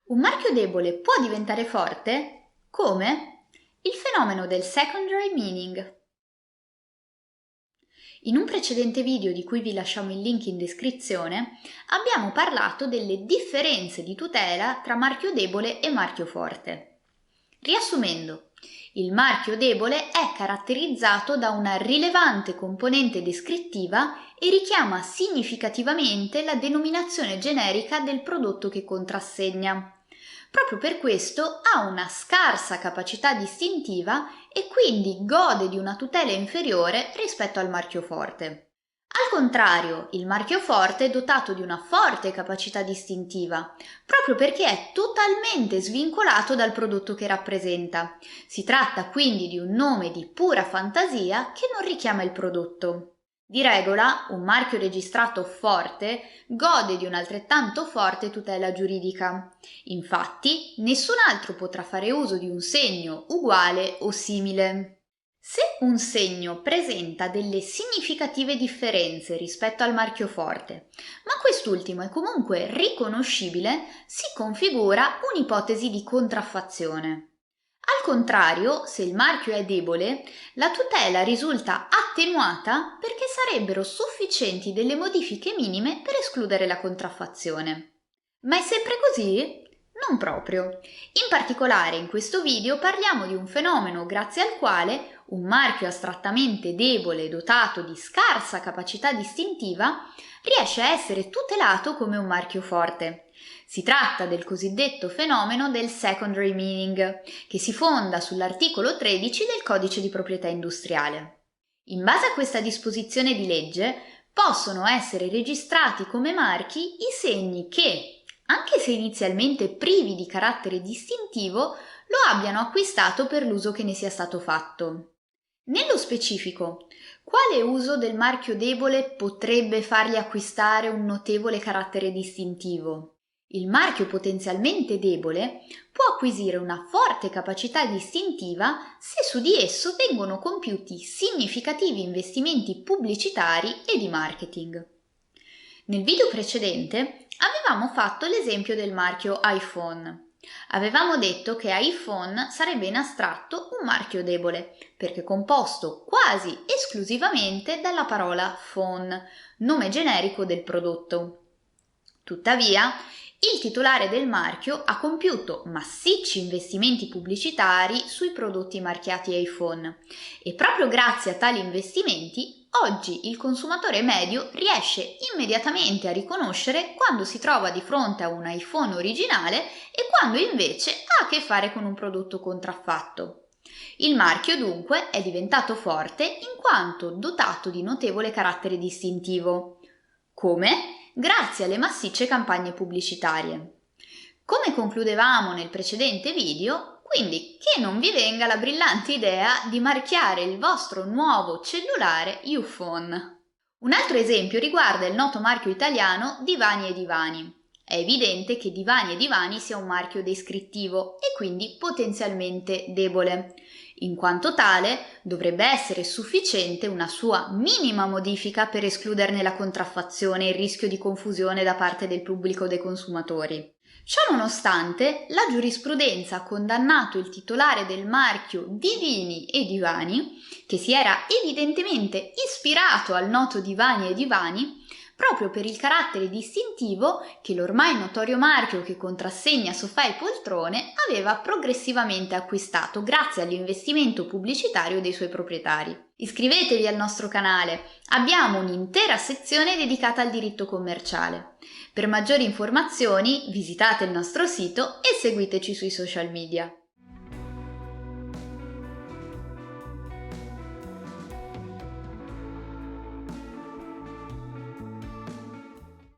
Un marchio debole può diventare forte? Come? Il fenomeno del secondary meaning. In un precedente video di cui vi lasciamo il link in descrizione, abbiamo parlato delle differenze di tutela tra marchio debole e marchio forte. Riassumendo, il marchio debole è caratterizzato da una rilevante componente descrittiva e richiama significativamente la denominazione generica del prodotto che contrassegna. Proprio per questo ha una scarsa capacità distintiva e quindi gode di una tutela inferiore rispetto al marchio forte. Al contrario, il marchio forte è dotato di una forte capacità distintiva, proprio perché è totalmente svincolato dal prodotto che rappresenta. Si tratta quindi di un nome di pura fantasia che non richiama il prodotto. Di regola, un marchio registrato forte gode di un'altrettanto forte tutela giuridica. Infatti, nessun altro potrà fare uso di un segno uguale o simile. Se un segno presenta delle significative differenze rispetto al marchio forte, ma quest'ultimo è comunque riconoscibile, si configura un'ipotesi di contraffazione. Al contrario, se il marchio è debole, la tutela risulta attenuata perché sarebbero sufficienti delle modifiche minime per escludere la contraffazione. Ma è sempre così? Non proprio. In particolare in questo video parliamo di un fenomeno grazie al quale un marchio astrattamente debole dotato di scarsa capacità distintiva riesce a essere tutelato come un marchio forte. Si tratta del cosiddetto fenomeno del secondary meaning, che si fonda sull'articolo 13 del Codice di proprietà industriale. In base a questa disposizione di legge, possono essere registrati come marchi i segni che, anche se inizialmente privi di carattere distintivo, lo abbiano acquistato per l'uso che ne sia stato fatto. Nello specifico, quale uso del marchio debole potrebbe fargli acquistare un notevole carattere distintivo? Il marchio potenzialmente debole può acquisire una forte capacità distintiva se su di esso vengono compiuti significativi investimenti pubblicitari e di marketing. Nel video precedente avevamo fatto l'esempio del marchio iPhone. Avevamo detto che iPhone sarebbe in astratto un marchio debole, perché composto quasi esclusivamente dalla parola phone, nome generico del prodotto. Tuttavia, il titolare del marchio ha compiuto massicci investimenti pubblicitari sui prodotti marchiati iPhone e proprio grazie a tali investimenti oggi il consumatore medio riesce immediatamente a riconoscere quando si trova di fronte a un iPhone originale e quando invece ha a che fare con un prodotto contraffatto. Il marchio dunque è diventato forte in quanto dotato di notevole carattere distintivo. Come? Grazie alle massicce campagne pubblicitarie. Come concludevamo nel precedente video, quindi che non vi venga la brillante idea di marchiare il vostro nuovo cellulare Uphone. Un altro esempio riguarda il noto marchio italiano Divani e Divani. È evidente che Divani e Divani sia un marchio descrittivo e quindi potenzialmente debole. In quanto tale, dovrebbe essere sufficiente una sua minima modifica per escluderne la contraffazione e il rischio di confusione da parte del pubblico dei consumatori. Ciò nonostante, la giurisprudenza ha condannato il titolare del marchio Divini e Divani, che si era evidentemente ispirato al noto Divani e Divani, proprio per il carattere distintivo che l'ormai notorio marchio che contrassegna sofà e poltrone aveva progressivamente acquistato grazie all'investimento pubblicitario dei suoi proprietari. Iscrivetevi al nostro canale, abbiamo un'intera sezione dedicata al diritto commerciale. Per maggiori informazioni visitate il nostro sito e seguiteci sui social media.